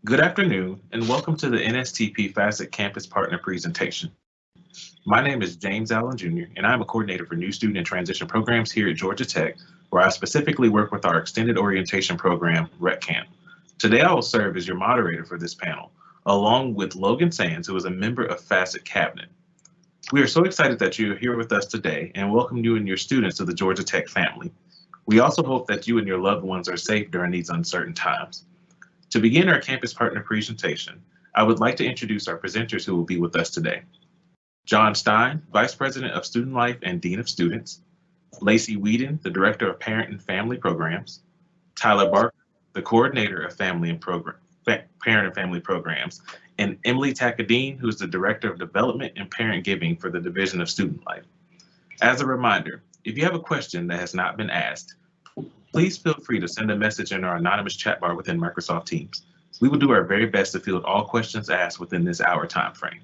Good afternoon, and welcome to the NSTP FASET Campus Partner Presentation. My name is James Allen Jr., and I'm a coordinator for new student and transition programs here at Georgia Tech, where I specifically work with our extended orientation program, Rec Camp. Today, I will serve as your moderator for this panel, along with Logan Sands, who is a member of FASET Cabinet. We are so excited that you are here with us today and welcome you and your students to the Georgia Tech family. We also hope that you and your loved ones are safe during these uncertain times. To begin our campus partner presentation, I would like to introduce our presenters who will be with us today. John Stein, Vice President of Student Life and Dean of Students. Lacey Whedon, the Director of Parent and Family Programs. Tyler Barker, the Coordinator of Parent and Family Programs. And Emily Takadine, who is the Director of Development and Parent Giving for the Division of Student Life. As a reminder, if you have a question that has not been asked, please feel free to send a message in our anonymous chat bar within Microsoft Teams. We will do our very best to field all questions asked within this hour time frame.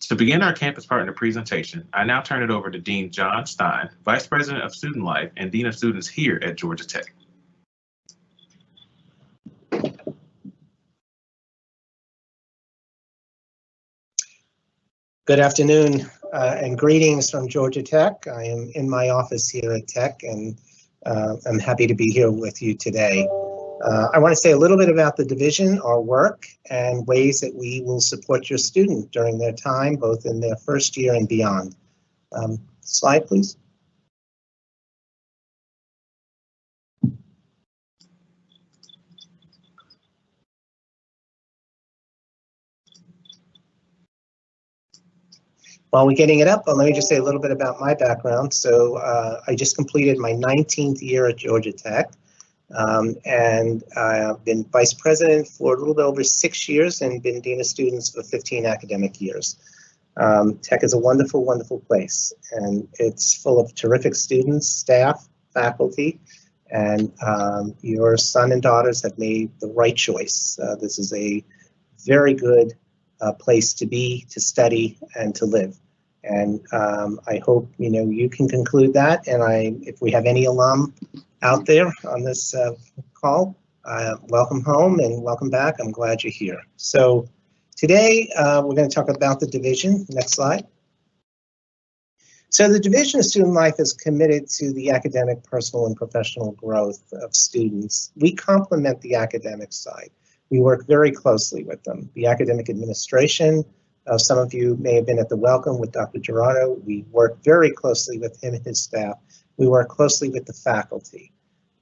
To begin our campus partner presentation, I now turn it over to Dean John Stein, Vice President of Student Life and Dean of Students here at Georgia Tech. Good afternoon and greetings from Georgia Tech. I am in my office here at Tech and I'm happy to be here with you today. I want to say a little bit about the division, our work, and ways that we will support your student during their time, both in their first year and beyond. Slide, please. While we're getting it up, let me just say a little bit about my background. So I just completed my 19th year at Georgia Tech, and I've been vice president for a little bit over 6 years and been dean of students for 15 academic years. Tech is a wonderful, wonderful place, and it's full of terrific students, staff, faculty, and your son and daughters have made the right choice. This is a very good place to be, to study, and to live. And I hope you can conclude that. And if we have any alum out there on this call, welcome home and welcome back. I'm glad you're here. So today we're going to talk about the division. Next slide. So the Division of Student Life is committed to the academic, personal, and professional growth of students. We complement the academic side. We work very closely with them. The academic administration, some of you may have been at the welcome with Dr. Gerardo. We work very closely with him and his staff. We work closely with the faculty.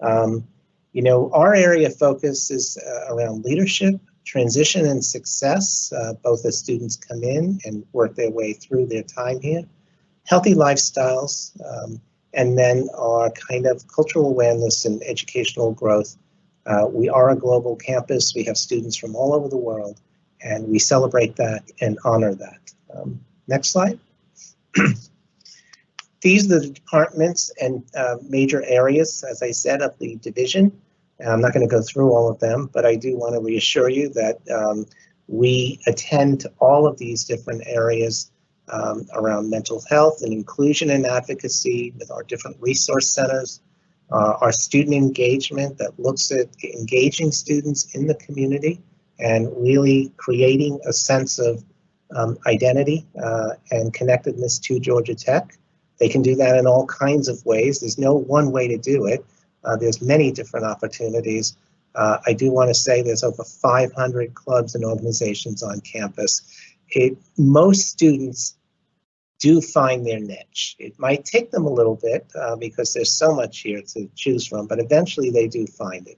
Our area of focus is around leadership, transition, and success, both as students come in and work their way through their time here, healthy lifestyles, and then our kind of cultural awareness and educational growth. We are a global campus. We have students from all over the world, and we celebrate that and honor that. Next slide. These are the departments and major areas, as I said, of the division. I'm not going to go through all of them, but I do want to reassure you that we attend to all of these different areas around mental health and inclusion and advocacy with our different resource centers. Our student engagement that looks at engaging students in the community and really creating a sense of identity and connectedness to Georgia Tech. They can do that in all kinds of ways. There's no one way to do it. There's many different opportunities. I do want to say there's over 500 clubs and organizations on campus. Most students do find their niche. It might take them a little bit because there's so much here to choose from, but eventually they do find it.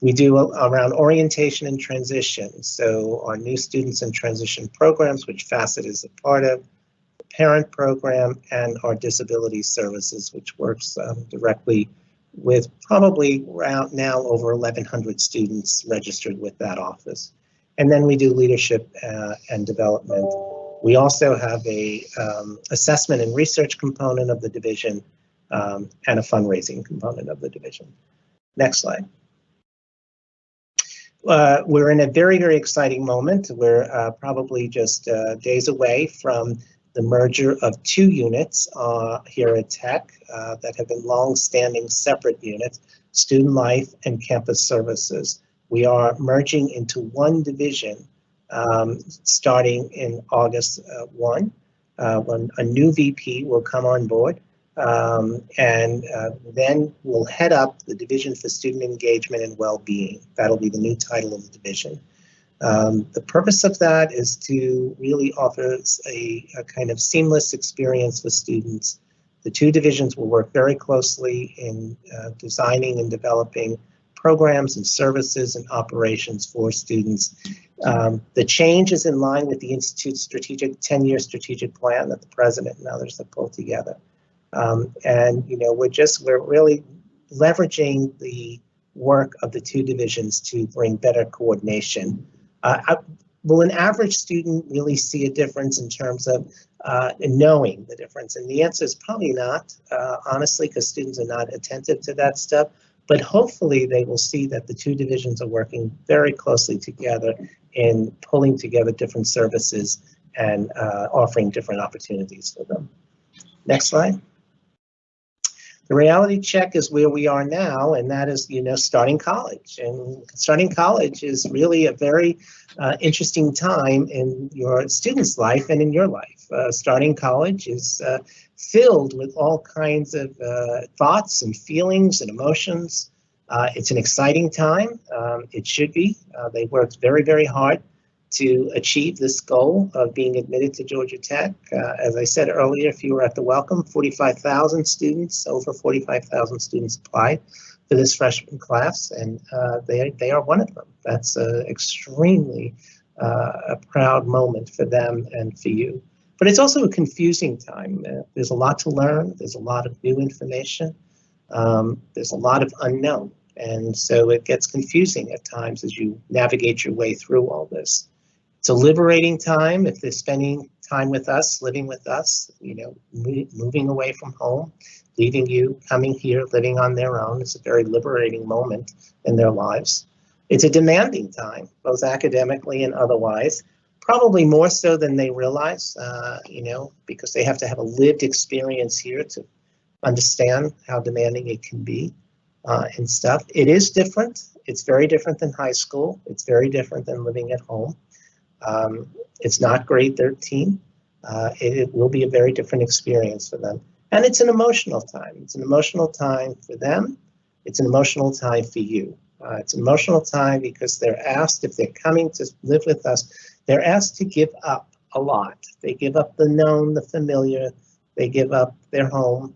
We do around orientation and transition. So our new students and transition programs, which FASET is a part of, the parent program, and our disability services, which works directly with probably around now over 1,100 students registered with that office. And then we do leadership and development. We also have a assessment and research component of the division and a fundraising component of the division. Next slide. We're in a very, very exciting moment. We're probably just days away from the merger of 2 units here at Tech that have been long-standing separate units, Student Life and Campus Services. We are merging into one division starting in August 1, when a new VP will come on board, and then we'll head up the Division for Student Engagement and Wellbeing. That'll be the new title of the division. The purpose of that is to really offer a kind of seamless experience for students. The two divisions will work very closely in designing and developing programs and services and operations for students. The change is in line with the Institute's 10-year strategic plan that the president and others have pulled together. And we're really leveraging the work of the two divisions to bring better coordination. Will an average student really see a difference in terms of knowing the difference? And the answer is probably not, honestly, because students are not attentive to that stuff. But hopefully they will see that the two divisions are working very closely together in pulling together different services and offering different opportunities for them. Next slide. The reality check is where we are now, and that is, starting college. And starting college is really a very interesting time in your student's life and in your life. Starting college is filled with all kinds of thoughts and feelings and emotions. It's an exciting time. It should be. They worked very, very hard to achieve this goal of being admitted to Georgia Tech. As I said earlier, if you were at the welcome, 45,000 students, over 45,000 students applied for this freshman class, and they are one of them. That's extremely a proud moment for them and for you. But it's also a confusing time. There's a lot to learn. There's a lot of new information. There's a lot of unknown. And so it gets confusing at times as you navigate your way through all this. It's a liberating time if they're spending time with us, living with us, moving away from home, leaving you, coming here, living on their own. It's a very liberating moment in their lives. It's a demanding time, both academically and otherwise, probably more so than they realize, because they have to have a lived experience here to understand how demanding it can be and stuff. It is different. It's very different than high school. It's very different than living at home. It's not grade 13. It will be a very different experience for them. And it's an emotional time. It's an emotional time for them. It's an emotional time for you. It's an emotional time because they're asked, if they're coming to live with us, they're asked to give up a lot. They give up the known, the familiar. They give up their home.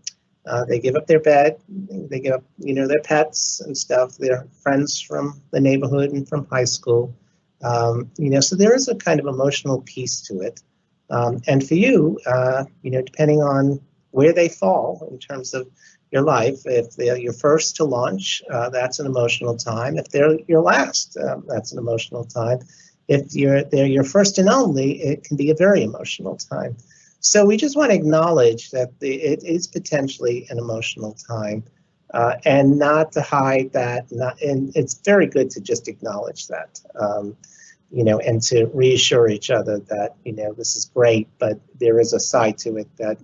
They give up their bed. They give up, their pets and stuff, their friends from the neighborhood and from high school. So there is a kind of emotional piece to it. And for you, depending on where they fall in terms of your life, if they're your first to launch, that's an emotional time. If they're your last, that's an emotional time. If they're your first and only, it can be a very emotional time. So we just want to acknowledge that it is potentially an emotional time. And not to hide that, and it's very good to just acknowledge that, and to reassure each other that, this is great, but there is a side to it that,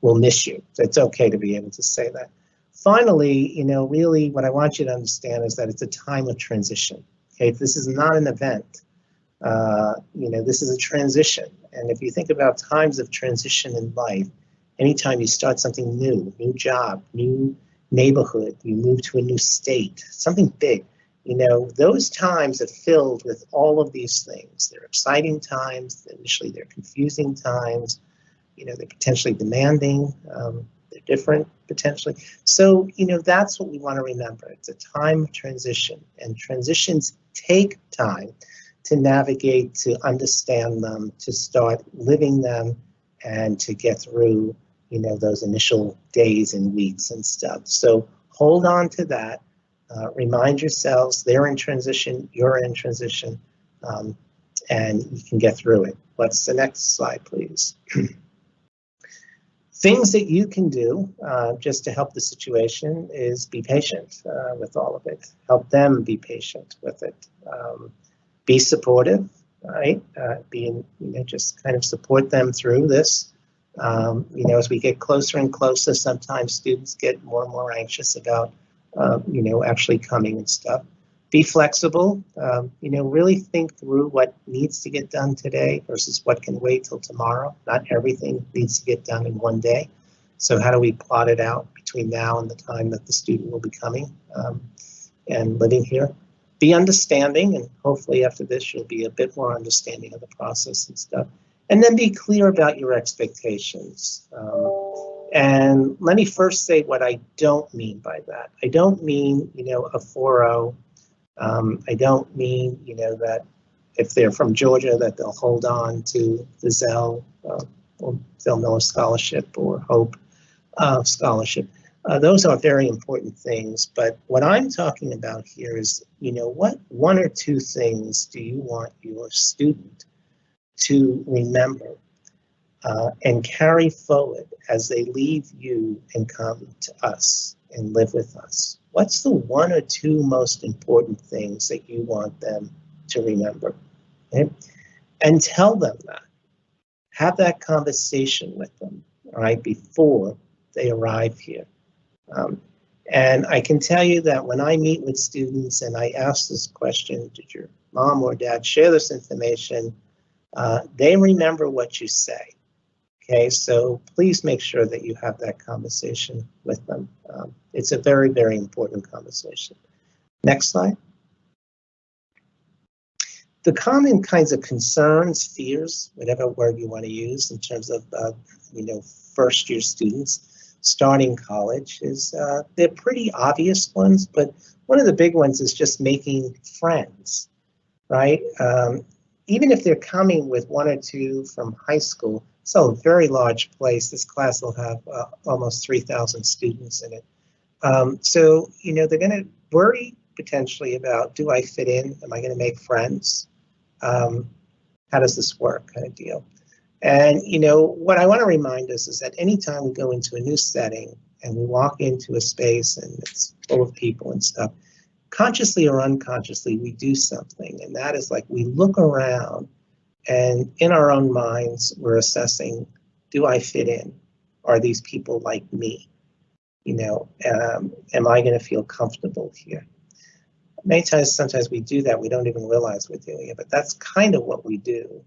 we'll miss you. So it's okay to be able to say that. Finally, really what I want you to understand is that it's a time of transition. Okay, this is not an event. This is a transition. And if you think about times of transition in life, anytime you start something new job, new neighborhood, you move to a new state, something big, those times are filled with all of these things. They're exciting times. Initially, they're confusing times. They're potentially demanding. They're different, potentially. So, that's what we want to remember. It's a time of transition, and transitions take time to navigate, to understand them, to start living them, and to get through, those initial days and weeks and stuff. So hold on to that. Remind yourselves they're in transition, you're in transition, and you can get through it. What's the next slide, please? Things that you can do just to help the situation is be patient with all of it. Help them be patient with it. Be supportive, right? Just kind of support them through this. As we get closer and closer, sometimes students get more and more anxious about, actually coming and stuff. Be flexible, really think through what needs to get done today versus what can wait till tomorrow. Not everything needs to get done in one day. So how do we plot it out between now and the time that the student will be coming and living here? Be understanding, and hopefully after this you'll be a bit more understanding of the process and stuff. And then be clear about your expectations. And let me first say what I don't mean by that. I don't mean, a 4.0. I don't mean, that if they're from Georgia that they'll hold on to the Zell or Phil Miller Scholarship or Hope Scholarship. Those are very important things, but what I'm talking about here is, what one or two things do you want your student to remember and carry forward as they leave you and come to us and live with us? What's the one or two most important things that you want them to remember? Okay? And tell them that. Have that conversation with them, all right, before they arrive here. And I can tell you that when I meet with students and I ask this question, did your mom or dad share this information? They remember what you say. Okay, so please make sure that you have that conversation with them. It's a very, very important conversation. Next slide. The common kinds of concerns, fears, whatever word you want to use in terms of, first year students starting college is, they're pretty obvious ones, but one of the big ones is just making friends, right? Even if they're coming with one or two from high school, so a very large place. This class will have almost 3,000 students in it. So, they're going to worry potentially about, do I fit in? Am I going to make friends? How does this work, kind of deal? And, what I want to remind us is that anytime we go into a new setting and we walk into a space and it's full of people and stuff, consciously or unconsciously, we do something. And that is like we look around and in our own minds, we're assessing, do I fit in? Are these people like me? Am I going to feel comfortable here? Many times, sometimes we do that. We don't even realize we're doing it, but that's kind of what we do.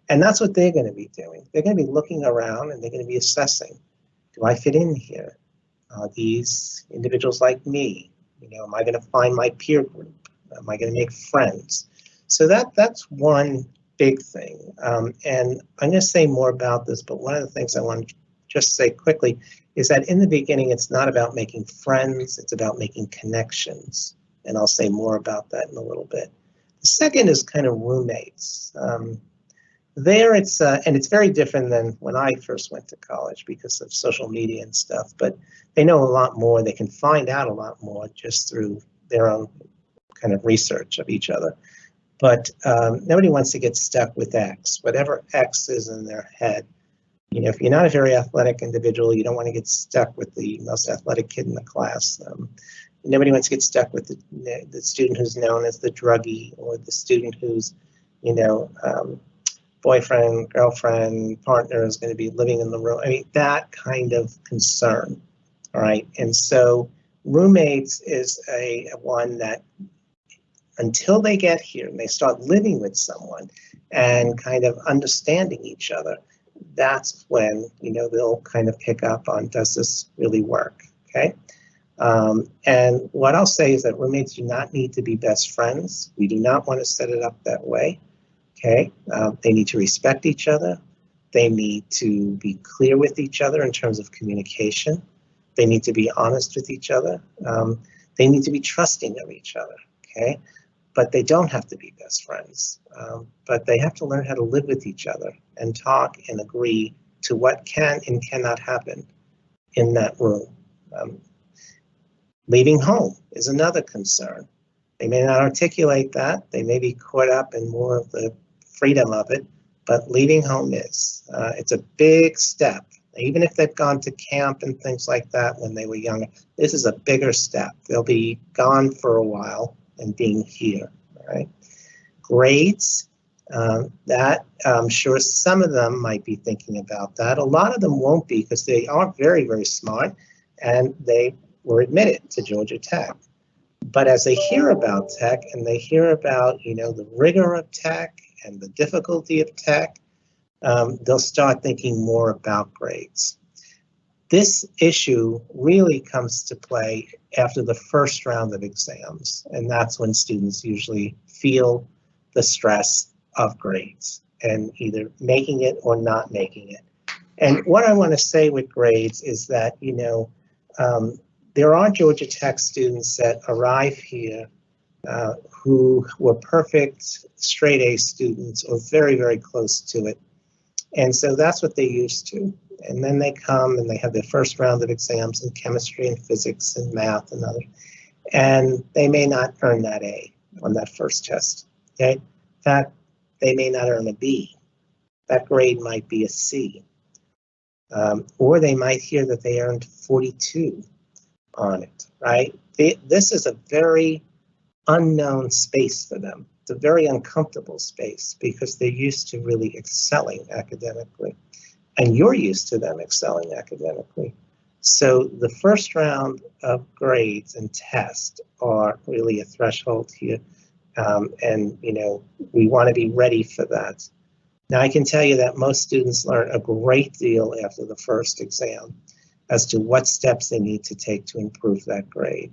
And that's what they're going to be doing. They're going to be looking around and they're going to be assessing, do I fit in here? Are these individuals like me? Am I going to find my peer group? Am I going to make friends? So that's one big thing. And I'm going to say more about this, but one of the things I want to just say quickly is that in the beginning, it's not about making friends, it's about making connections. And I'll say more about that in a little bit. The second is kind of roommates. There it's, and it's very different than when I first went to college because of social media and stuff, but they know a lot more, they can find out a lot more just through their own kind of research of each other. But nobody wants to get stuck with X, whatever X is in their head. If you're not a very athletic individual, you don't want to get stuck with the most athletic kid in the class. Nobody wants to get stuck with the student who's known as the druggie or the student who's, boyfriend, girlfriend, partner is going to be living in the room. I mean, that kind of concern, all right? And so roommates is a one that until they get here and they start living with someone and kind of understanding each other, that's when, they'll kind of pick up on, does this really work, okay? And what I'll say is that roommates do not need to be best friends. We do not want to set it up that way, okay? They need to respect each other. They need to be clear with each other in terms of communication. They need to be honest with each other. They need to be trusting of each other, okay? But they don't have to be best friends. But they have to learn how to live with each other and talk and agree to what can and cannot happen in that room. Leaving home is another concern. They may not articulate that. They may be caught up in more of the freedom of it, but leaving home is. It's a big step. Even if they've gone to camp and things like that when they were younger, this is a bigger step. They'll be gone for a while and being here, right? Grades, that I'm sure some of them might be thinking about that. A lot of them won't be because they are very, very smart and they were admitted to Georgia Tech. But as they hear about tech and they hear about, the rigor of tech and the difficulty of tech, they'll start thinking more about grades. This issue really comes to play after the first round of exams, and that's when students usually feel the stress of grades and either making it or not making it. And what I want to say with grades is that, there are Georgia Tech students that arrive here who were perfect straight A students or very, very close to it. And so that's what they're used to. And then they come and they have their first round of exams in chemistry and physics and math and other, and they may not earn that A on that first test. Okay? In fact, they may not earn a B. That grade might be a C. Or they might hear that they earned 42 on it, right? This is a very unknown space for them. It's a very uncomfortable space because they're used to really excelling academically. And you're used to them excelling academically. So the first round of grades and tests are really a threshold here. And, we want to be ready for that. Now, I can tell you that most students learn a great deal after the first exam as to what steps they need to take to improve that grade.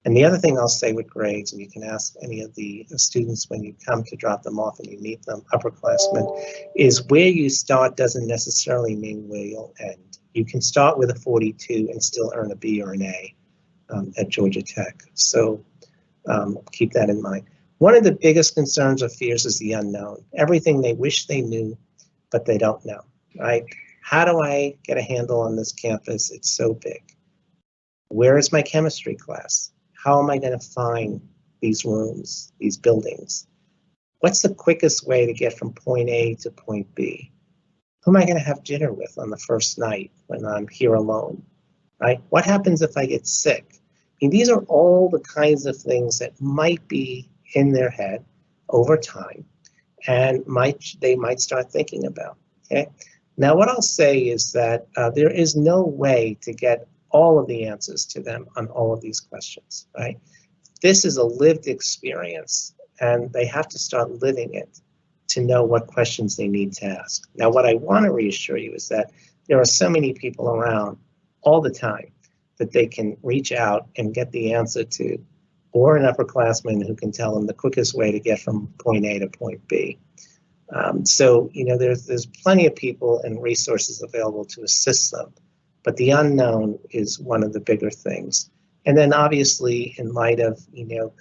And the other thing I'll say with grades, and you can ask any of the students when you come to drop them off and you meet them, upperclassmen, is where you start doesn't necessarily mean where you'll end. You can start with a 42 and still earn a B or an A at Georgia Tech. So keep that in mind. One of the biggest concerns or fears is the unknown. Everything they wish they knew, but they don't know, right? How do I get a handle on this campus? It's so big. Where is my chemistry class? How am I going to find these rooms, these buildings? What's the quickest way to get from point A to point B? Who am I going to have dinner with on the first night when I'm here alone, right? What happens if I get sick? I mean, these are all the kinds of things that might be in their head over time and they might start thinking about, okay? Now, what I'll say is that there is no way to get all of the answers to them on all of these questions, right? This is a lived experience, and they have to start living it to know what questions they need to ask. Now, what I want to reassure you is that there are so many people around all the time that they can reach out and get the answer to, or an upperclassman who can tell them the quickest way to get from point A to point B. So, there's plenty of people and resources available to assist them, but the unknown is one of the bigger things. And then obviously, in light of,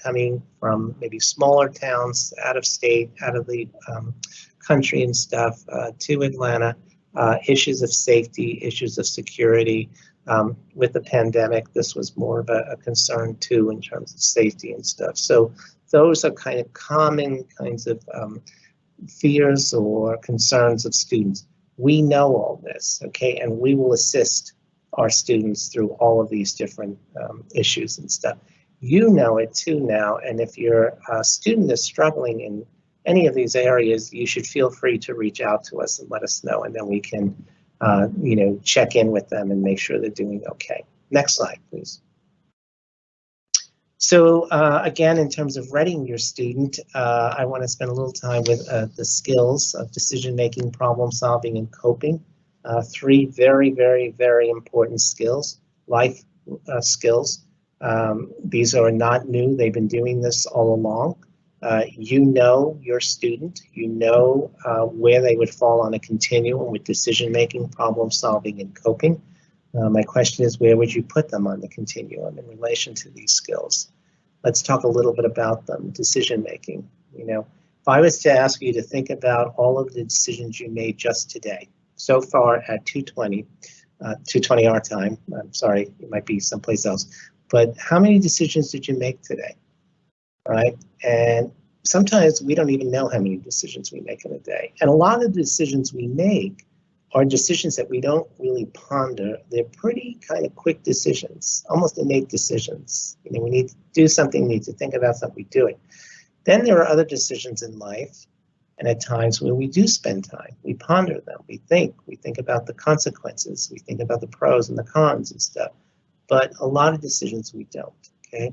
coming from maybe smaller towns, out of state, out of the country and stuff, to Atlanta, issues of safety, issues of security. With the pandemic, this was more of a concern too in terms of safety and stuff. So those are kind of common kinds of fears or concerns of students. We know all this, okay, and we will assist our students through all of these different issues and stuff. You know it too now, and if your student is struggling in any of these areas, you should feel free to reach out to us and let us know, and then we can check in with them and make sure they're doing okay. Next slide, please. So again, in terms of readying your student, I want to spend a little time with the skills of decision-making, problem-solving, and coping. Three very, very, very important skills, life skills. These are not new. They've been doing this all along. You know your student. You know where they would fall on a continuum with decision-making, problem-solving, and coping. My question is, where would you put them on the continuum in relation to these skills? Let's talk a little bit about them. Decision-making. If I was to ask you to think about all of the decisions you made just today, so far at 2:20 our time. I'm sorry, it might be someplace else. But how many decisions did you make today? All right, and sometimes we don't even know how many decisions we make in a day. And a lot of the decisions we make are decisions that we don't really ponder. They're pretty kind of quick decisions, almost innate decisions. We need to do something, we need to think about something, we do it. Then there are other decisions in life, and at times where we do spend time, we ponder them, we think about the consequences, we think about the pros and the cons and stuff. But a lot of decisions we don't, okay?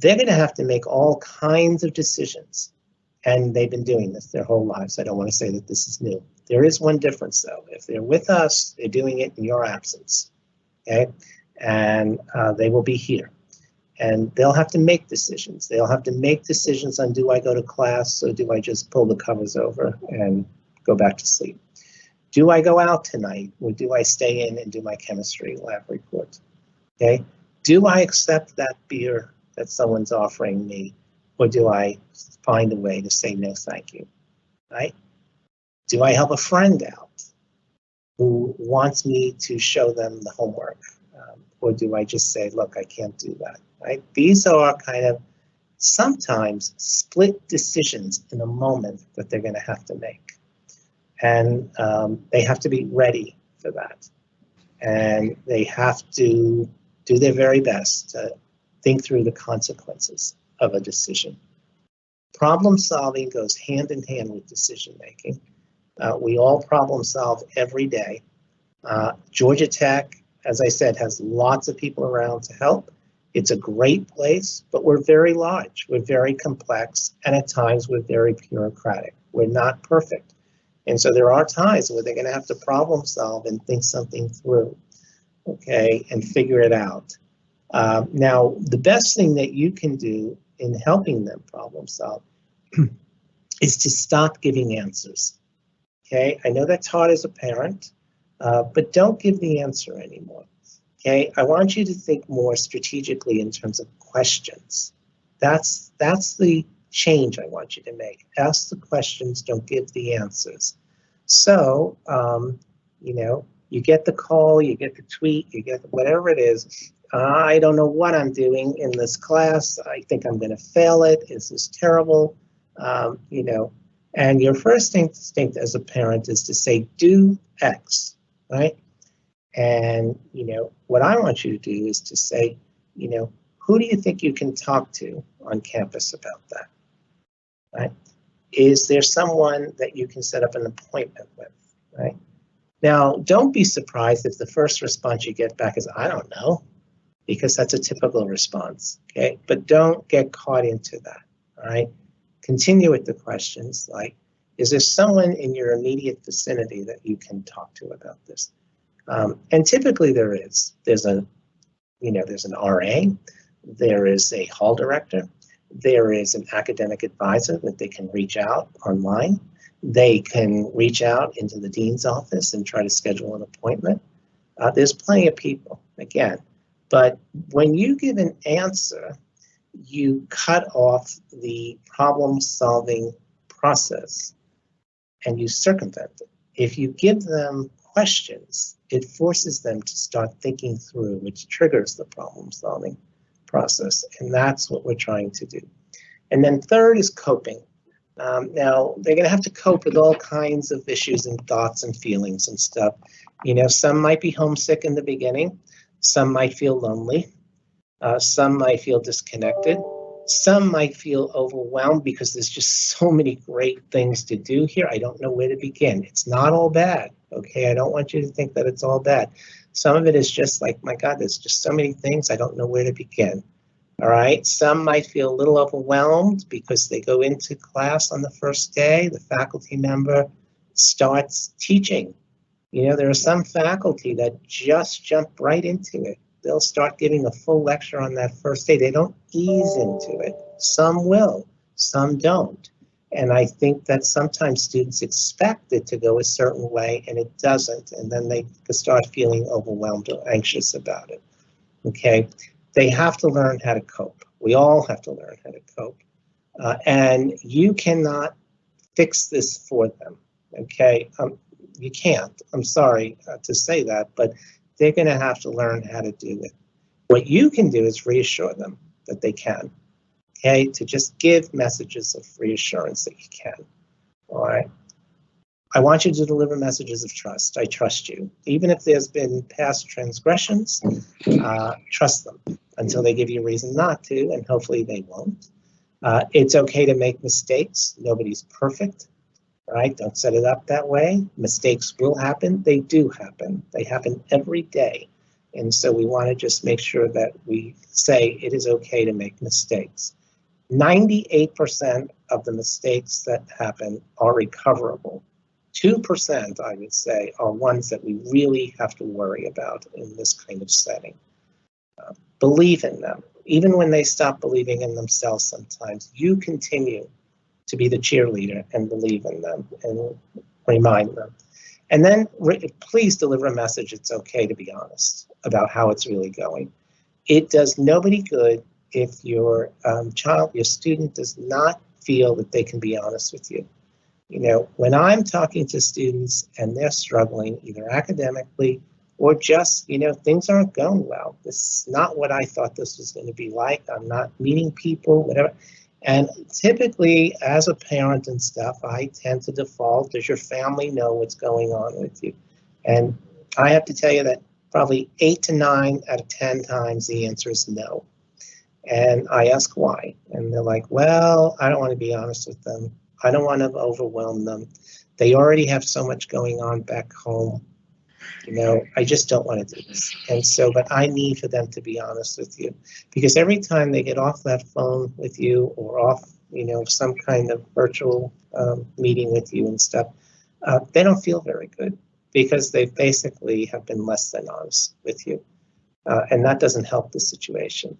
they're going to have to make all kinds of decisions. And they've been doing this their whole lives. I don't want to say that this is new. There is one difference, though. If they're with us, they're doing it in your absence, okay? And they will be here. And they'll have to make decisions. They'll have to make decisions on, do I go to class or do I just pull the covers over and go back to sleep? Do I go out tonight or do I stay in and do my chemistry lab report? Okay? Do I accept that beer that someone's offering me, or do I find a way to say no thank you, right? Do I help a friend out who wants me to show them the homework? Or do I just say, look, I can't do that, right? These are kind of sometimes split decisions in a moment that they're going to have to make. And they have to be ready for that. And they have to do their very best to think through the consequences of a decision. Problem solving goes hand in hand with decision making. We all problem solve every day. Georgia Tech, as I said, has lots of people around to help. It's a great place, but we're very large, we're very complex, and at times we're very bureaucratic. We're not perfect. And so there are times where they're going to have to problem solve and think something through, okay, and figure it out. Now, the best thing that you can do in helping them problem solve is to stop giving answers, okay? I know that's hard as a parent, but don't give the answer anymore, okay? I want you to think more strategically in terms of questions. That's the change I want you to make. Ask the questions, don't give the answers. So, you know, you get the call, you get the tweet, you get whatever it is. I don't know what I'm doing in this class. I think I'm going to fail it. This is terrible. You know, and your first instinct as a parent is to say, do X, right? And, you know, what I want you to do is to say, you know, who do you think you can talk to on campus about that, right? Is there someone that you can set up an appointment with, right? Now, don't be surprised if the first response you get back is, I don't know, because that's a typical response, okay? But don't get caught into that, all right? Continue with the questions like, is there someone in your immediate vicinity that you can talk to about this? And typically there is. There's an RA, there is a hall director, there is an academic advisor that they can reach out online. They can reach out into the dean's office and try to schedule an appointment. There's plenty of people, again. But when you give an answer, you cut off the problem-solving process and you circumvent it. If you give them questions, it forces them to start thinking through, which triggers the problem-solving process, and that's what we're trying to do. And then third is coping. Now, they're going to have to cope with all kinds of issues and thoughts and feelings and stuff. You know, some might be homesick in the beginning. Some might feel lonely. Some might feel disconnected. Some might feel overwhelmed because there's just so many great things to do here. I don't know where to begin. It's not all bad, okay? I don't want you to think that it's all bad. Some of it is just like, my God, there's just so many things. I don't know where to begin. All right, some might feel a little overwhelmed because they go into class on the first day, the faculty member starts teaching. You know, there are some faculty that just jump right into it. They'll start giving a full lecture on that first day. They don't ease into it. Some will, some don't. And I think that sometimes students expect it to go a certain way and it doesn't, and then they start feeling overwhelmed or anxious about it, okay? They have to learn how to cope. We all have to learn how to cope. And you cannot fix this for them, okay? You can't. I'm sorry to say that, but they're going to have to learn how to do it. What you can do is reassure them that they can, okay? To just give messages of reassurance that you can, all right? I want you to deliver messages of trust. I trust you. Even if there's been past transgressions, trust them until they give you a reason not to, and hopefully they won't. It's okay to make mistakes. Nobody's perfect, right? Don't set it up that way. Mistakes will happen. They do happen. They happen every day. And so we want to just make sure that we say it is okay to make mistakes. 98% of the mistakes that happen are recoverable. 2%, I would say, are ones that we really have to worry about in this kind of setting. Believe in them. Even when they stop believing in themselves sometimes, you continue to be the cheerleader and believe in them and remind them. And then please deliver a message it's okay to be honest about how it's really going. It does nobody good if your child, your student does not feel that they can be honest with you. You know, when I'm talking to students and they're struggling either academically or just, you know, things aren't going well. This is not what I thought this was going to be like. I'm not meeting people, whatever. And typically, as a parent and stuff, I tend to default, does your family know what's going on with you? And I have to tell you that probably 8 to 9 out of 10 times the answer is no. And I ask why. And they're like, well, I don't want to be honest with them. I don't want to overwhelm them. They already have so much going on back home. You know, I just don't want to do this. And so, but I need for them to be honest with you, because every time they get off that phone with you or off, you know, some kind of virtual meeting with you and stuff, they don't feel very good because they basically have been less than honest with you. And that doesn't help the situation.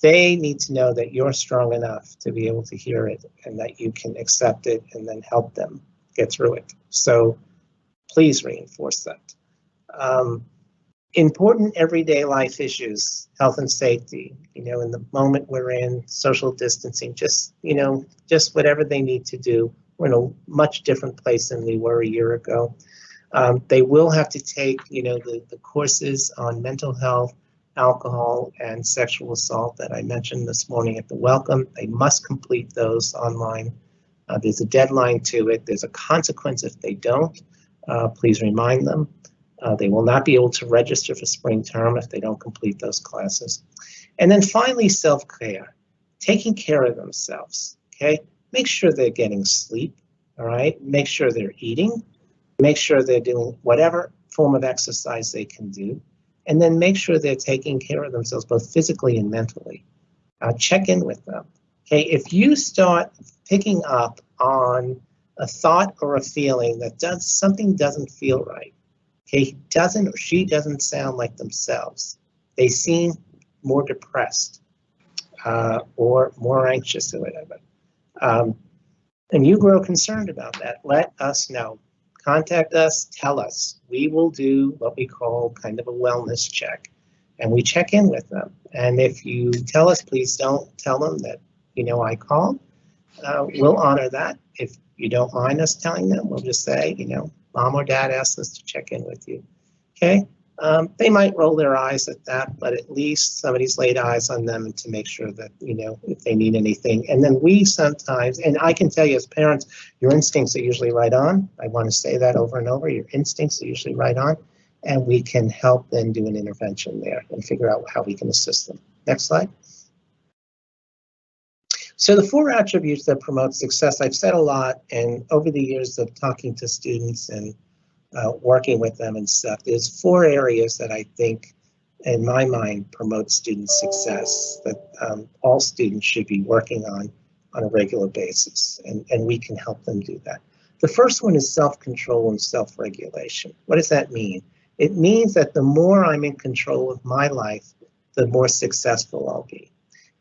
They need to know that you're strong enough to be able to hear it and that you can accept it and then help them get through it. So please reinforce that. Important everyday life issues, health and safety, you know, in the moment we're in, social distancing, just, you know, just whatever they need to do. We're in a much different place than we were a year ago. They will have to take, you know, the courses on mental health, alcohol, and sexual assault that I mentioned this morning at the welcome. They must complete those online. There's a deadline to it. There's a consequence if they don't. Please remind them. They will not be able to register for spring term if they don't complete those classes. And then finally, self-care, taking care of themselves, okay? Make sure they're getting sleep, all right? Make sure they're eating. Make sure they're doing whatever form of exercise they can do. And then make sure they're taking care of themselves, both physically and mentally. Check in with them, okay? If you start picking up on a thought or a feeling that something doesn't feel right, okay, he doesn't or she doesn't sound like themselves. They seem more depressed or more anxious or whatever. And you grow concerned about that, let us know. Contact us, tell us. We will do what we call kind of a wellness check. And we check in with them. And if you tell us, please don't tell them that, you know, I called. We'll honor that. If you don't mind us telling them, we'll just say, you know, mom or dad asked us to check in with you, okay? They might roll their eyes at that, but at least somebody's laid eyes on them to make sure that, you know, if they need anything. And then we sometimes, and I can tell you as parents, your instincts are usually right on. I want to say that over and over. Your instincts are usually right on, and we can help then do an intervention there and figure out how we can assist them. Next slide. So the 4 attributes that promote success, I've said a lot, and over the years of talking to students and working with them and stuff, there's 4 areas that I think, in my mind, promote student success that all students should be working on a regular basis, and we can help them do that. The first one is self-control and self-regulation. What does that mean? It means that the more I'm in control of my life, the more successful I'll be.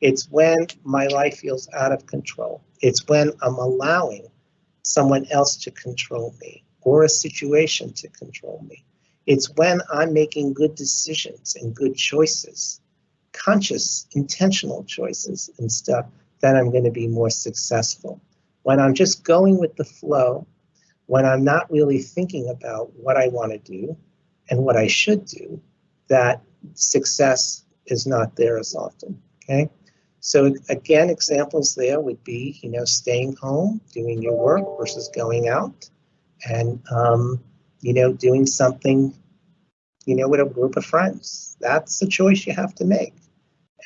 It's when my life feels out of control. It's when I'm allowing someone else to control me or a situation to control me. It's when I'm making good decisions and good choices, conscious, intentional choices and stuff, that I'm going to be more successful. When I'm just going with the flow, when I'm not really thinking about what I want to do and what I should do, that success is not there as often, okay? So again, examples there would be, you know, staying home, doing your work versus going out, and, you know, doing something, you know, with a group of friends. That's a choice you have to make.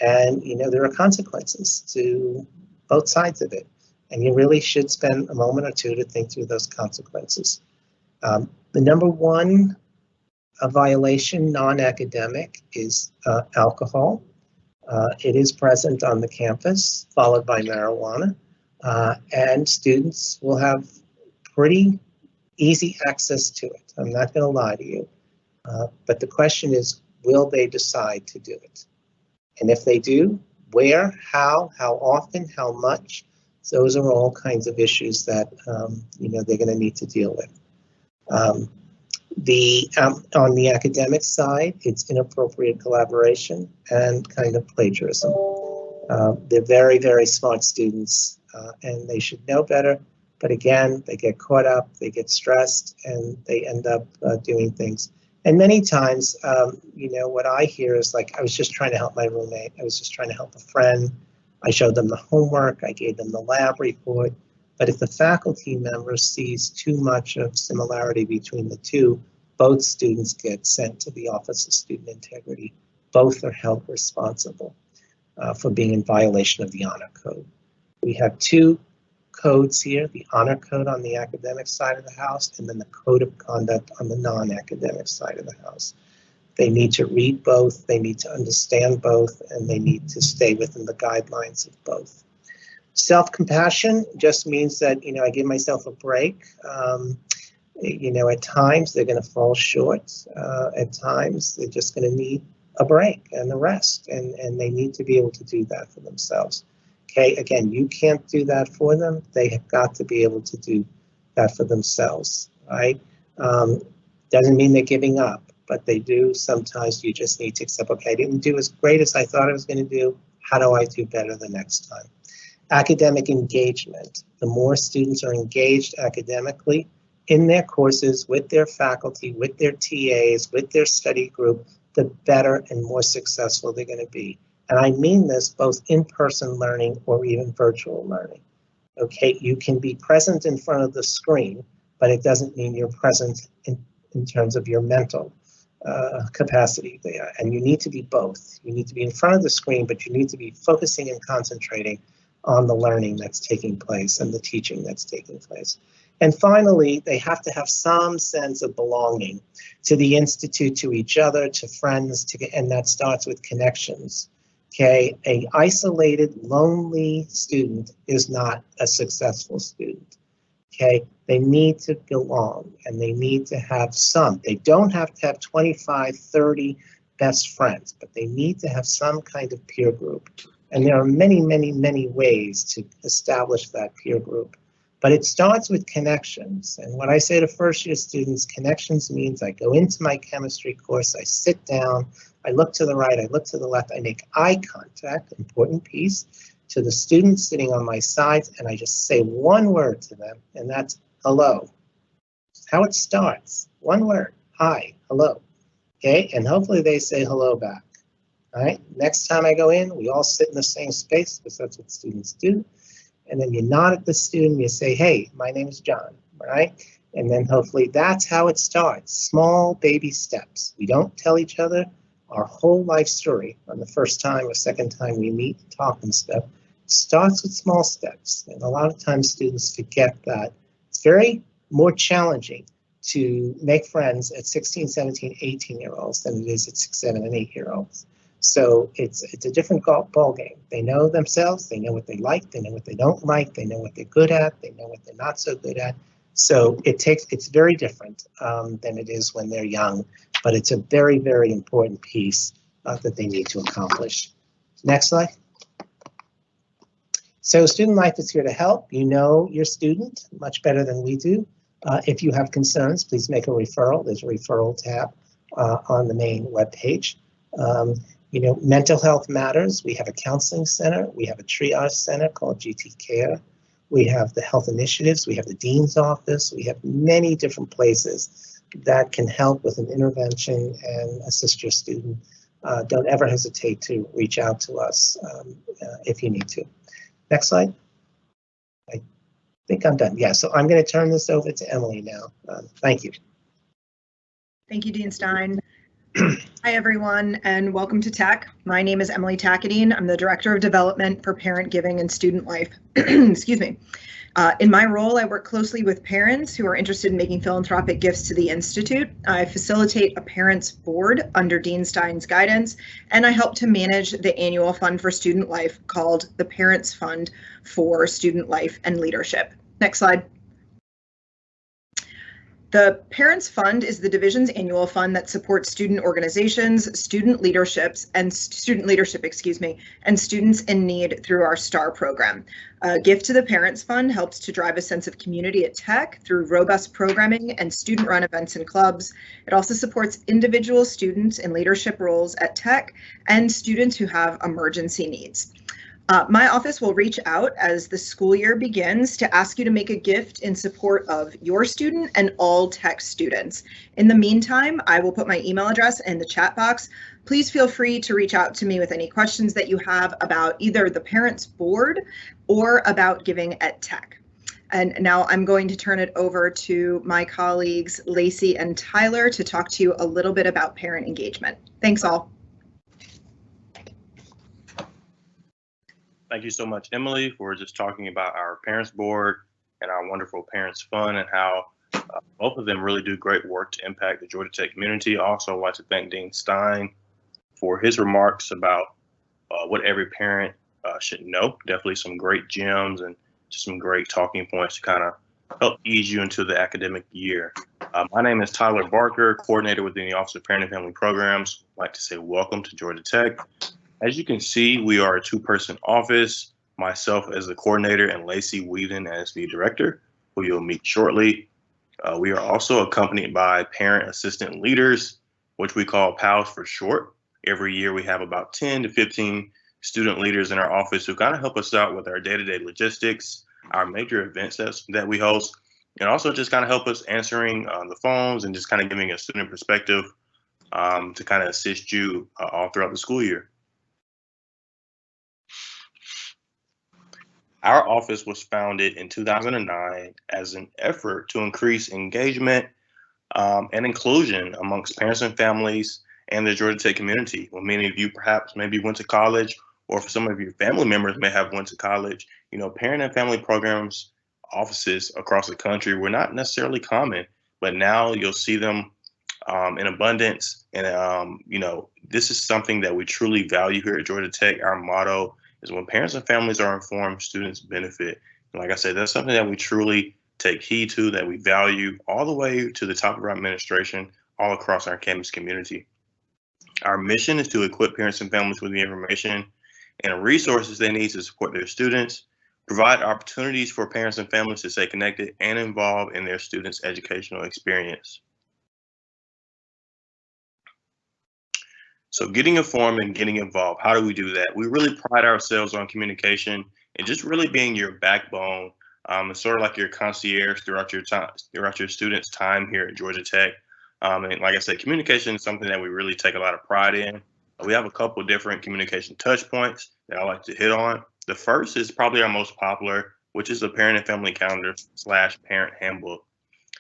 And, you know, there are consequences to both sides of it. And you really should spend a moment or two to think through those consequences. The number one a violation, non-academic, is alcohol. It is present on the campus, followed by marijuana, and students will have pretty easy access to it. I'm not going to lie to you. But the question is, will they decide to do it? And if they do, where, how often, how much? Those are all kinds of issues that they're going to need to deal with. On the academic side, it's inappropriate collaboration and kind of plagiarism. They're very, very smart students, and they should know better. But again, they get caught up, they get stressed, and they end up doing things. And many times, what I hear is like, I was just trying to help my roommate. I was just trying to help a friend. I showed them the homework. I gave them the lab report. But if the faculty member sees too much of similarity between the two, both students get sent to the Office of Student Integrity. Both are held responsible for being in violation of the honor code. We have two codes here, the honor code on the academic side of the house, and then the code of conduct on the non-academic side of the house. They need to read both, they need to understand both, and they need to stay within the guidelines of both. Self-compassion just means that, I give myself a break. At times they're going to fall short. At times they're just going to need a break and a rest, and they need to be able to do that for themselves. Okay, again, you can't do that for them. They have got to be able to do that for themselves, right? Doesn't mean they're giving up, but they do. Sometimes you just need to accept, okay, I didn't do as great as I thought I was going to do. How do I do better the next time? Academic engagement. The more students are engaged academically in their courses, with their faculty, with their TAs, with their study group, the better and more successful they're going to be. And I mean this both in-person learning or even virtual learning. Okay, you can be present in front of the screen, but it doesn't mean you're present in terms of your mental capacity there. And you need to be both. You need to be in front of the screen, but you need to be focusing and concentrating on the learning that's taking place and the teaching that's taking place. And finally, they have to have some sense of belonging to the institute, to each other, to friends, and that starts with connections. Okay, an isolated, lonely student is not a successful student. Okay, they need to belong and they need to have some. They don't have to have 25, 30 best friends, but they need to have some kind of peer group. And there are many, many, many ways to establish that peer group. But it starts with connections. And what I say to first year students, connections means I go into my chemistry course, I sit down, I look to the right, I look to the left, I make eye contact, important piece, to the students sitting on my sides, and I just say one word to them, and that's hello. That's how it starts. One word, hi, hello. Okay, and hopefully they say hello back. All right, next time I go in, we all sit in the same space because that's what students do. And then you nod at the student, you say, hey, my name is John, all right? And then hopefully that's how it starts, small baby steps. We don't tell each other our whole life story on the first time or second time we meet, talk and stuff. It starts with small steps. And a lot of times students forget that. It's very more challenging to make friends at 16, 17, 18-year-olds than it is at 6, 7, and 8-year-olds. So it's a different ball game. They know themselves, they know what they like, they know what they don't like, they know what they're good at, they know what they're not so good at. So it's very different than it is when they're young, but it's a very, very important piece that they need to accomplish. Next slide. So Student Life is here to help. You know your student much better than we do. If you have concerns, please make a referral. There's a referral tab on the main webpage. Mental health matters. We have a counseling center. We have a triage center called GT Care. We have the health initiatives. We have the dean's office. We have many different places that can help with an intervention and assist your student. Don't ever hesitate to reach out to us if you need to. Next slide. I think I'm done. Yeah, so I'm going to turn this over to Emily now. Thank you. Thank you, Dean Stein. Hi, everyone, and welcome to Tech. My name is Emily Tackadine. I'm the Director of Development for Parent Giving and Student Life. Excuse me. In my role, I work closely with parents who are interested in making philanthropic gifts to the Institute. I facilitate a parents' board under Dean Stein's guidance, and I help to manage the annual fund for student life called the Parents Fund for Student Life and Leadership. Next slide. The Parents Fund is the division's annual fund that supports student organizations, student leadership, and students in need through our STAR program. A gift to the Parents Fund helps to drive a sense of community at Tech through robust programming and student-run events and clubs. It also supports individual students in leadership roles at Tech and students who have emergency needs. My office will reach out as the school year begins to ask you to make a gift in support of your student and all Tech students. In the meantime, I will put my email address in the chat box. Please feel free to reach out to me with any questions that you have about either the Parents Board or about giving at Tech. And now I'm going to turn it over to my colleagues, Lacey and Tyler, to talk to you a little bit about parent engagement. Thanks all. Thank you so much, Emily, for just talking about our Parents Board and our wonderful Parents Fund and how both of them really do great work to impact the Georgia Tech community. I also like to thank Dean Stein for his remarks about what every parent should know. Definitely some great gems and just some great talking points to kind of help ease you into the academic year. My name is Tyler Barker, coordinator within the Office of Parent and Family Programs. I'd like to say welcome to Georgia Tech. As you can see, we are a two-person office, myself as the coordinator and Lacey Whedon as the director, who you'll meet shortly. We are also accompanied by parent assistant leaders, which we call PALs for short. Every year we have about 10 to 15 student leaders in our office who kind of help us out with our day-to-day logistics, our major events that we host, and also just kind of help us answering the phones and just kind of giving a student perspective to kind of assist you all throughout the school year. Our office was founded in 2009 as an effort to increase engagement and inclusion amongst parents and families and the Georgia Tech community. Well, many of you perhaps maybe went to college, or for some of your family members may have went to college. You know, parent and family programs offices across the country were not necessarily common, but now you'll see them in abundance. And, you know, this is something that we truly value here at Georgia Tech. Our motto is when parents and families are informed, students benefit. And like I said, that's something that we truly take heed to, that we value all the way to the top of our administration, all across our campus community. Our mission is to equip parents and families with the information and resources they need to support their students, provide opportunities for parents and families to stay connected and involved in their students' educational experience. So getting informed and getting involved, how do we do that? We really pride ourselves on communication and just really being your backbone. It's sort of like your concierge throughout your students' time here at Georgia Tech. And like I said, communication is something that we really take a lot of pride in. We have a couple of different communication touch points that I like to hit on. The first is probably our most popular, which is the Parent and Family Calendar / Parent Handbook.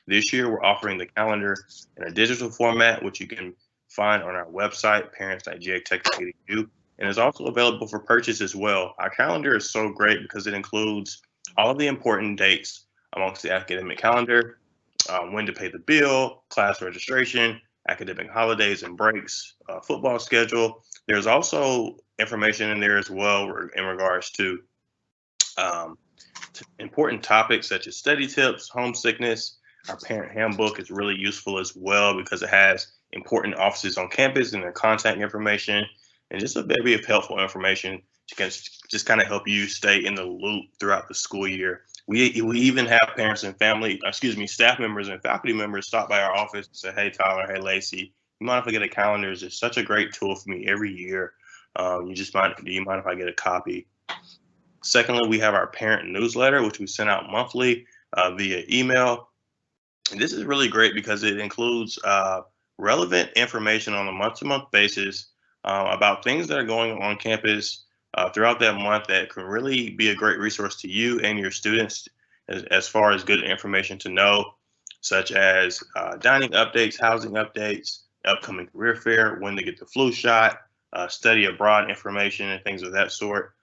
This year, we're offering the calendar in a digital format, which you can find on our website, parents.gtech.edu, and is also available for purchase as well. Our calendar is so great because it includes all of the important dates amongst the academic calendar, when to pay the bill, class registration, academic holidays and breaks, football schedule. There's also information in there as well in regards to important topics such as study tips, homesickness. Our parent handbook is really useful as well because it has important offices on campus and their contact information, and just a bit of helpful information to just kind of help you stay in the loop throughout the school year. We even have parents and staff members and faculty members stop by our office and say, "Hey, Tyler, hey, Lacey, you mind if I get a calendar? It's just such a great tool for me every year. Do you mind if I get a copy?" Secondly, we have our parent newsletter, which we send out monthly via email. And this is really great because it includes relevant information on a month-to-month basis about things that are going on campus throughout that month that can really be a great resource to you and your students as far as good information to know, such as dining updates, housing updates, upcoming career fair, when to get the flu shot, study abroad information, and things of that sort.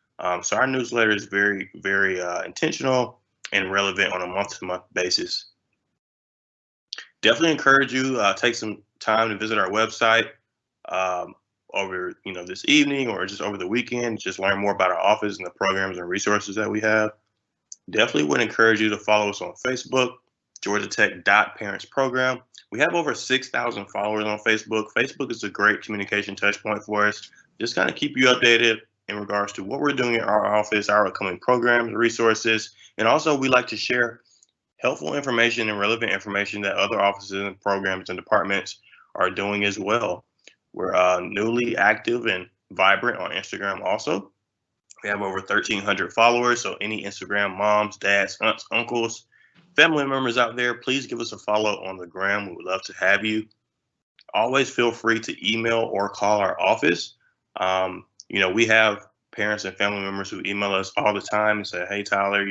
So our newsletter is very, very intentional and relevant on a month-to-month basis. Definitely encourage you take some time to visit our website over this evening or just over the weekend. Just learn more about our office and the programs and resources that we have. Definitely would encourage you to follow us on Facebook, Georgia Tech Parents Program. We have over 6,000 followers on Facebook. Facebook is a great communication touch point for us. Just kind of keep you updated in regards to what we're doing in our office, our upcoming programs, resources, and also we like to share helpful information and relevant information that other offices and programs and departments are doing as well. We're newly active and vibrant on Instagram also. We have over 1,300 followers, so any Instagram moms, dads, aunts, uncles, family members out there, please give us a follow on the gram. We would love to have you. Always feel free to email or call our office. We have parents and family members who email us all the time and say, hey, Tyler,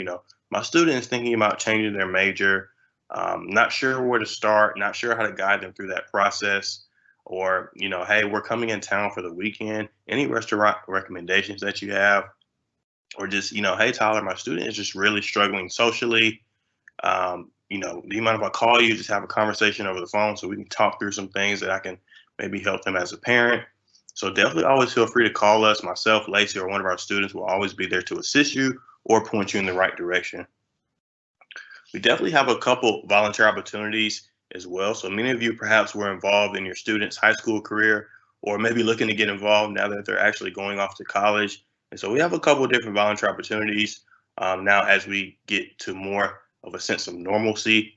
my student is thinking about changing their major, not sure where to start, not sure how to guide them through that process. Or, hey, we're coming in town for the weekend. Any restaurant recommendations that you have? Or just, hey, Tyler, my student is just really struggling socially. Do you mind if I call you, just have a conversation over the phone so we can talk through some things that I can maybe help them as a parent? So definitely always feel free to call us. Myself, Lacey, or one of our students will always be there to assist you or point you in the right direction. We definitely have a couple volunteer opportunities as well. So many of you perhaps were involved in your student's high school career or maybe looking to get involved now that they're actually going off to college. And so we have a couple of different volunteer opportunities now as we get to more of a sense of normalcy.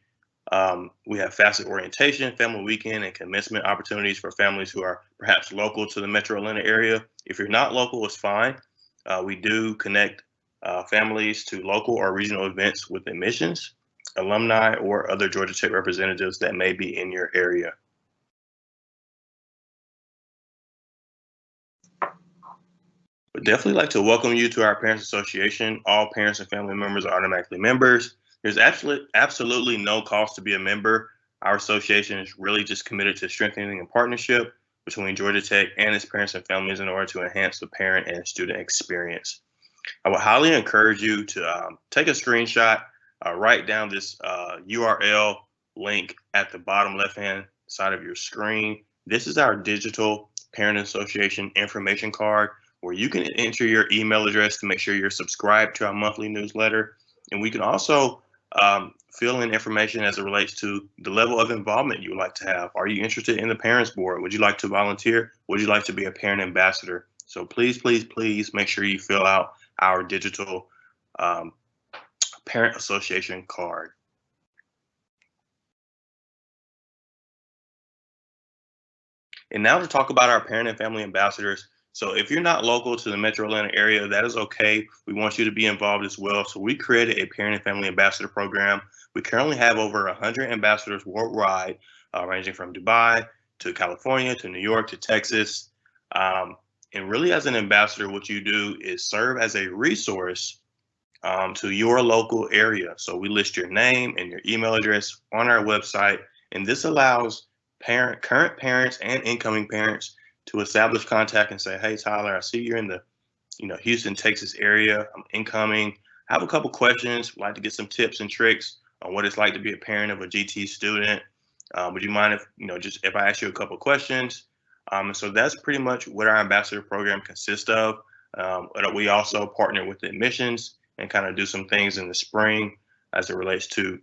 We have FASET orientation, family weekend, and commencement opportunities for families who are perhaps local to the Metro Atlanta area. If you're not local, it's fine. We do connect families to local or regional events with admissions, alumni, or other Georgia Tech representatives that may be in your area. Would definitely like to welcome you to our Parents Association. All parents and family members are automatically members. There's absolutely no cost to be a member. Our association is really just committed to strengthening a partnership between Georgia Tech and its parents and families in order to enhance the parent and student experience. I would highly encourage you to take a screenshot, write down this URL link at the bottom left-hand side of your screen. This is our digital Parent Association information card where you can enter your email address to make sure you're subscribed to our monthly newsletter. And we can also fill in information as it relates to the level of involvement you would like to have. Are you interested in the Parents Board? Would you like to volunteer? Would you like to be a parent ambassador? So please, please, please make sure you fill out our digital Parent Association card. And now to talk about our parent and family ambassadors. So if you're not local to the Metro Atlanta area, that is okay. We want you to be involved as well. So we created a parent and family ambassador program. We currently have over 100 ambassadors worldwide, ranging from Dubai to California to New York to Texas. And really as an ambassador, what you do is serve as a resource to your local area. So we list your name and your email address on our website. And this allows current parents and incoming parents to establish contact and say, hey, Tyler, I see you're in the Houston, Texas area. I'm incoming. I have a couple questions. I'd like to get some tips and tricks on what it's like to be a parent of a GT student. Would you mind if I ask you a couple questions? And so that's pretty much what our ambassador program consists of. We also partner with the admissions and kind of do some things in the spring as it relates to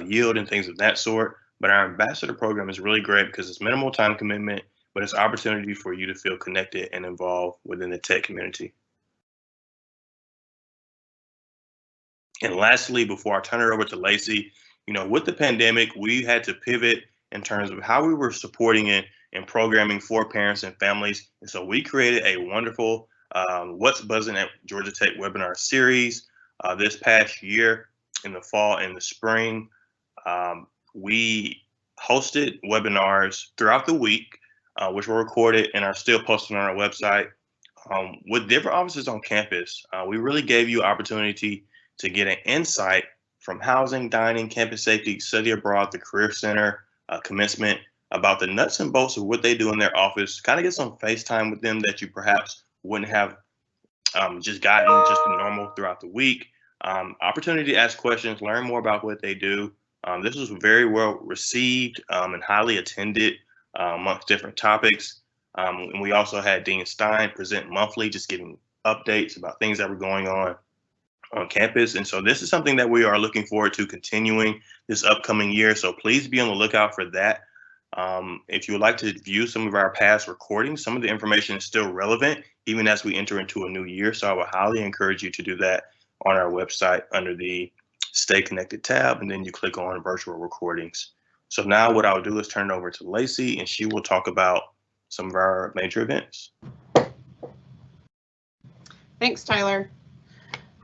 yield and things of that sort. But our ambassador program is really great because it's minimal time commitment, but it's an opportunity for you to feel connected and involved within the tech community. And lastly, before I turn it over to Lacey, with the pandemic, we had to pivot in terms of how we were supporting it and programming for parents and families. And so we created a wonderful What's Buzzing at Georgia Tech webinar series this past year in the fall and the spring. We hosted webinars throughout the week, which were recorded and are still posted on our website with different offices on campus. We really gave you opportunity to get an insight from housing, dining, campus safety, study abroad, the Career Center, commencement, about the nuts and bolts of what they do in their office, kind of get some FaceTime with them that you perhaps wouldn't have just gotten just normal throughout the week. Opportunity to ask questions, learn more about what they do. This was very well received and highly attended amongst different topics. And we also had Dean Stein present monthly, just giving updates about things that were going on campus. And so this is something that we are looking forward to continuing this upcoming year. So please be on the lookout for that. If you would like to view some of our past recordings, some of the information is still relevant even as we enter into a new year. So I would highly encourage you to do that on our website under the Stay Connected tab, and then you click on virtual recordings. So now what I'll do is turn it over to Lacey, and she will talk about some of our major events. Thanks, Tyler.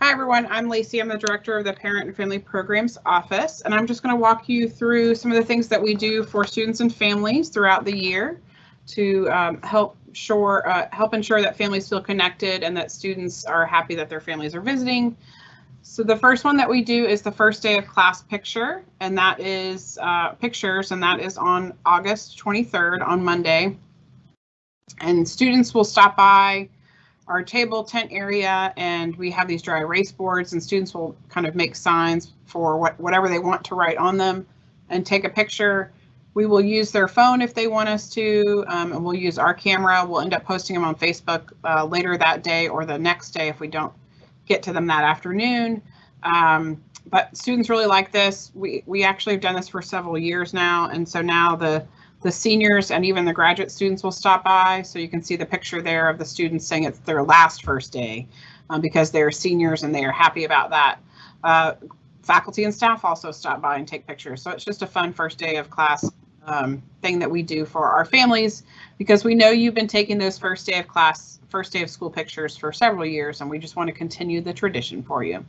Hi, everyone. I'm Lacey. I'm the director of the Parent and Family Programs Office, and I'm just going to walk you through some of the things that we do for students and families throughout the year to help ensure that families feel connected and that students are happy that their families are visiting. So the first one that we do is the first day of class picture, and that is pictures, and that is on August 23rd on Monday. And students will stop by our table tent area, and we have these dry erase boards, and students will kind of make signs for whatever they want to write on them and take a picture. We will use their phone if they want us to, and we'll use our camera. We'll end up posting them on Facebook later that day or the next day if we don't get to them that afternoon. But students really like this. We actually have done this for several years now, and so now the seniors and even the graduate students will stop by. So you can see the picture there of the students saying it's their last first day because they're seniors and they are happy about that. Faculty and staff also stop by and take pictures. So it's just a fun first day of class thing that we do for our families, because we know you've been taking those first day of school pictures for several years, and we just want to continue the tradition for you.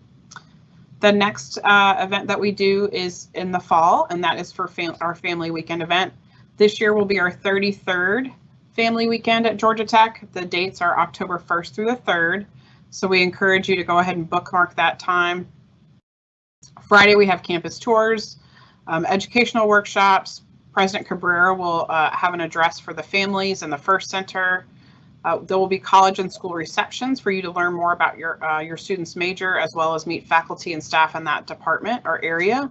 The next event that we do is in the fall, and that is for our family weekend event. This year will be our 33rd family weekend at Georgia Tech. The dates are October 1st through the 3rd. So we encourage you to go ahead and bookmark that time. Friday, we have campus tours, educational workshops. President Cabrera will have an address for the families in the First Center. There will be college and school receptions for you to learn more about your student's major, as well as meet faculty and staff in that department or area.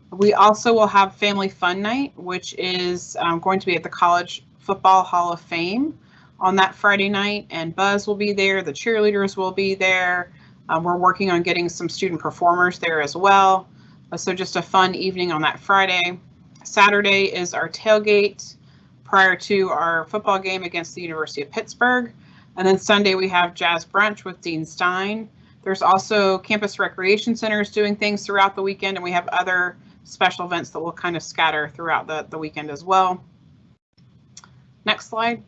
We also will have Family Fun Night, which is going to be at the College Football Hall of Fame on that Friday night, and Buzz will be there, the cheerleaders will be there. We're working on getting some student performers there as well. So just a fun evening on that Friday. Saturday is our tailgate prior to our football game against the University of Pittsburgh. And then Sunday we have jazz brunch with Dean Stein. There's also campus recreation centers doing things throughout the weekend, and we have other special events that will kind of scatter throughout the weekend as well. Next slide.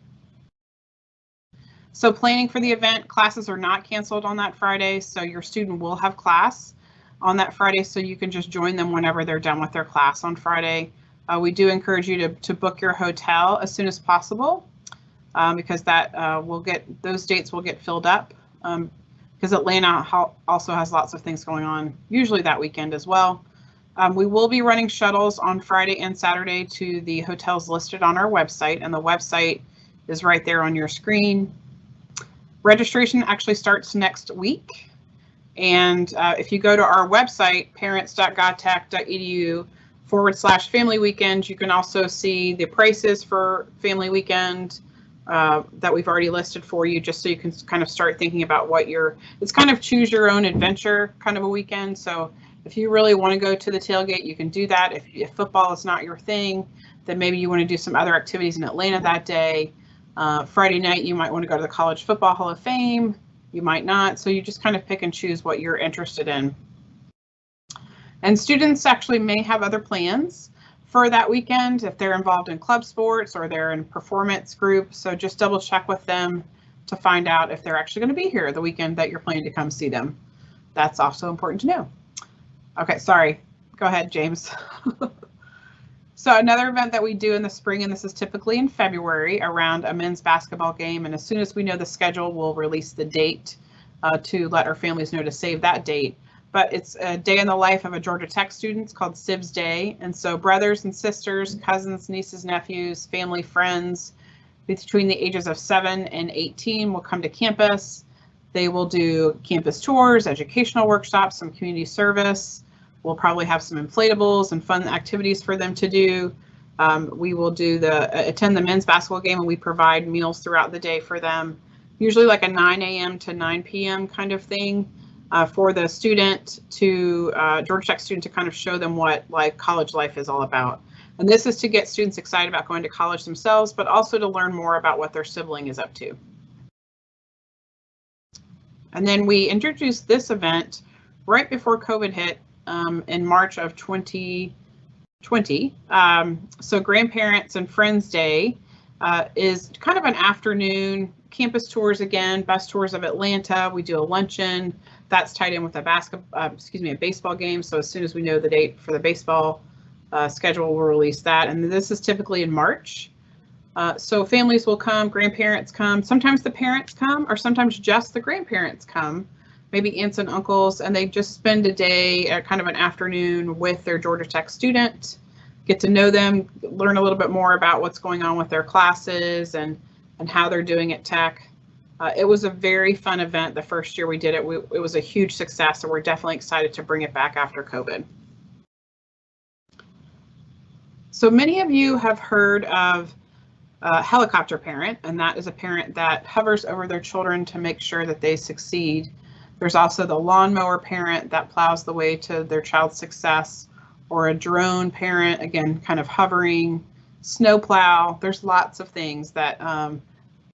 So planning for the event, classes are not canceled on that Friday, so your student will have class on that Friday, so you can just join them whenever they're done with their class on Friday. We do encourage you to book your hotel as soon as possible because that those dates will get filled up because Atlanta also has lots of things going on, usually that weekend as well. We will be running shuttles on Friday and Saturday to the hotels listed on our website, and the website is right there on your screen. Registration actually starts next week, and if you go to our website, parents.godtech.edu/family weekend, you can also see the prices for family weekend that we've already listed for you, just so you can kind of start thinking about it's kind of choose your own adventure kind of a weekend. So if you really want to go to the tailgate, you can do that. If football is not your thing, then maybe you want to do some other activities in Atlanta that day. Friday night, you might want to go to the College Football Hall of Fame. You might not. So you just kind of pick and choose what you're interested in. And students actually may have other plans for that weekend if they're involved in club sports or they're in performance groups. So just double check with them to find out if they're actually going to be here the weekend that you're planning to come see them. That's also important to know. Okay, sorry. Go ahead, James. So another event that we do in the spring, and this is typically in February, around a men's basketball game. And as soon as we know the schedule, we'll release the date to let our families know to save that date. but it's a day in the life of a Georgia Tech student. It's called Sibs Day. And so brothers and sisters, cousins, nieces, nephews, family, friends between the ages of 7 and 18 will come to campus. They will do campus tours, educational workshops, some community service. We'll probably have some inflatables and fun activities for them to do. We will attend the men's basketball game, and we provide meals throughout the day for them, usually like a 9 a.m. to 9 p.m. kind of thing for the student to, Georgia Tech student, to kind of show them what college life is all about. And this is to get students excited about going to college themselves, but also to learn more about what their sibling is up to. And then we introduced this event right before COVID hit in March of 2020. So Grandparents and Friends Day is kind of an afternoon campus tours again, bus tours of Atlanta. We do a luncheon that's tied in with a baseball game. So as soon as we know the date for the baseball schedule, we'll release that. And this is typically in March. So families will come, grandparents come, sometimes the parents come, or sometimes just the grandparents come, maybe aunts and uncles, and they just spend a day, kind of an afternoon with their Georgia Tech student, get to know them, learn a little bit more about what's going on with their classes and how they're doing at Tech. It was a very fun event the first year we did it. It was a huge success, so we're definitely excited to bring it back after COVID. So many of you have heard of a helicopter parent, and that is a parent that hovers over their children to make sure that they succeed. There's also the lawnmower parent that plows the way to their child's success, or a drone parent, again, kind of hovering, snowplow. There's lots of things that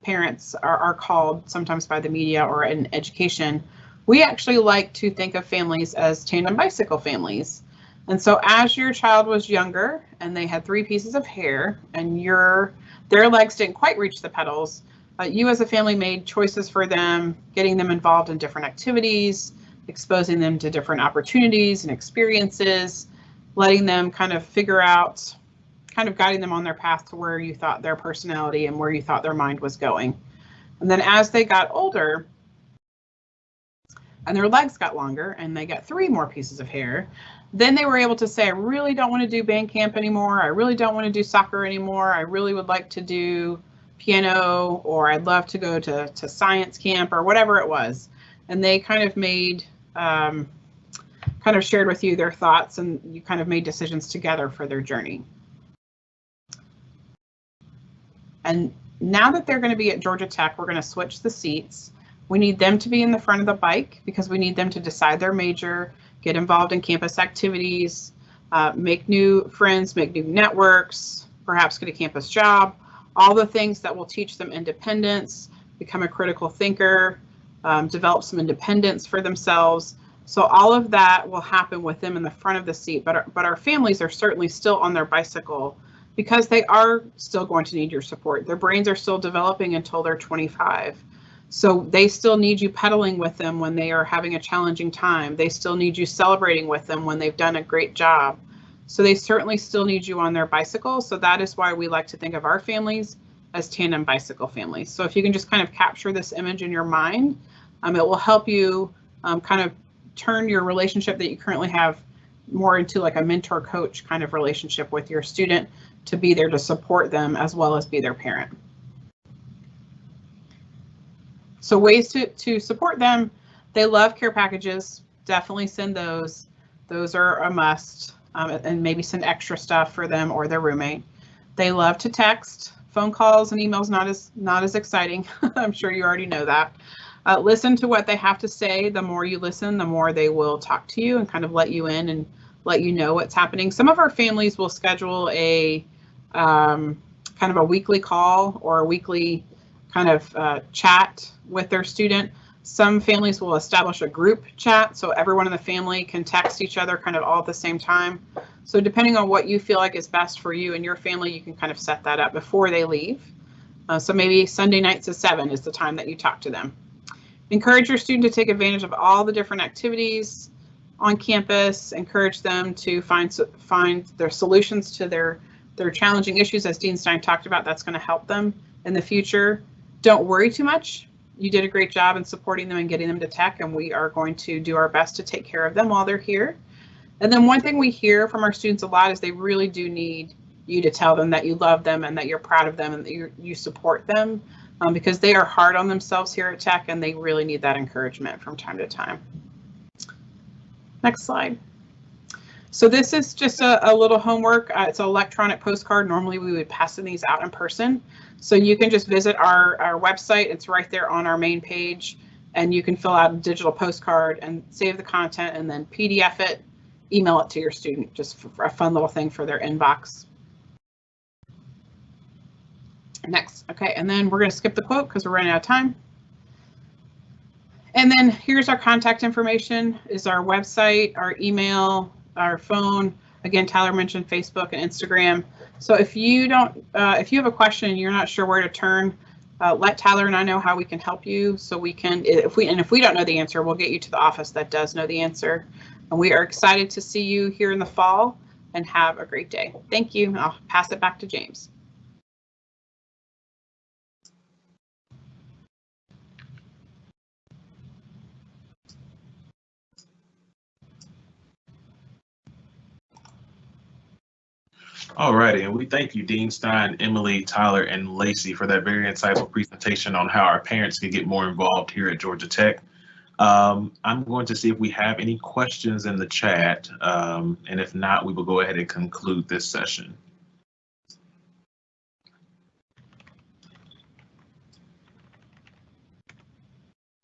parents are called sometimes by the media or in education. We actually like to think of families as tandem bicycle families. And so as your child was younger and they had 3 pieces of hair and their legs didn't quite reach the pedals, you as a family made choices for them, getting them involved in different activities, exposing them to different opportunities and experiences, letting them kind of figure out, kind of guiding them on their path to where you thought their personality and where you thought their mind was going. And then as they got older and their legs got longer and they got 3 more pieces of hair, then they were able to say, I really don't want to do band camp anymore. I really don't want to do soccer anymore. I really would like to do piano, or I'd love to go to science camp, or whatever it was. And they kind of made, kind of shared with you their thoughts, and you kind of made decisions together for their journey. And now that they're going to be at Georgia Tech, we're going to switch the seats. We need them to be in the front of the bike because we need them to decide their major, get involved in campus activities, make new friends, make new networks, perhaps get a campus job, all the things that will teach them independence, become a critical thinker, develop some independence for themselves. So all of that will happen with them in the front of the seat, but our families are certainly still on their bicycle because they are still going to need your support. Their brains are still developing until they're 25. So they still need you pedaling with them when they are having a challenging time. They still need you celebrating with them when they've done a great job. So they certainly still need you on their bicycle. So that is why we like to think of our families as tandem bicycle families. So if you can just kind of capture this image in your mind, it will help you kind of turn your relationship that you currently have more into like a mentor coach kind of relationship with your student, to be there to support them as well as be their parent. So ways to support them: they love care packages, definitely send those. Those are a must, and maybe send extra stuff for them or their roommate. They love to text. Phone calls and emails not as exciting. I'm sure you already know that. Listen to what they have to say. The more you listen, the more they will talk to you and kind of let you in and let you know what's happening. Some of our families will schedule a kind of a weekly call or a weekly kind of chat with their student. Some families will establish a group chat so everyone in the family can text each other kind of all at the same time. So depending on what you feel like is best for you and your family, you can kind of set that up before they leave. So maybe Sunday nights at 7 is the time that you talk to them. Encourage your student to take advantage of all the different activities on campus. Encourage them to find their solutions to their challenging issues, as Dean Stein talked about. That's going to help them in the future. Don't worry too much You did a great job in supporting them and getting them to tech, and we are going to do our best to take care of them while they're here. And then one thing we hear from our students a lot is they really do need you to tell them that you love them and that you're proud of them and that you support them, because they are hard on themselves here at Tech and they really need that encouragement from time to time. Next slide. So this is just a little homework. It's an electronic postcard. Normally we would pass these out in person. So you can just visit our website. It's right there on our main page, and you can fill out a digital postcard and save the content and then PDF it, email it to your student, just for a fun little thing for their inbox. Next, okay, and then we're going to skip the quote because we're running out of time. And then here's our contact information, is our website, our email, our phone. Again, Tyler mentioned Facebook and Instagram. So if you have a question and you're not sure where to turn, let Tyler and I know how we can help you. So we can, if we don't know the answer, we'll get you to the office that does know the answer. And we are excited to see you here in the fall, and have a great day. Thank you. I'll pass it back to James. All righty, and we thank you, Dean Stein, Emily, Tyler, and Lacey, for that very insightful presentation on how our parents can get more involved here at Georgia Tech. I'm going to see if we have any questions in the chat, and if not, we will go ahead and conclude this session.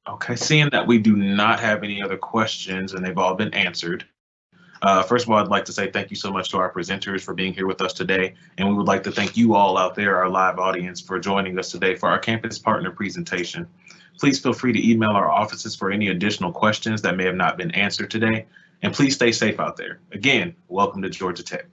Okay, seeing that we do not have any other questions and they've all been answered. First of all, I'd like to say thank you so much to our presenters for being here with us today. And we would like to thank you all out there, our live audience, for joining us today for our campus partner presentation. Please feel free to email our offices for any additional questions that may have not been answered today. And please stay safe out there. Again, welcome to Georgia Tech.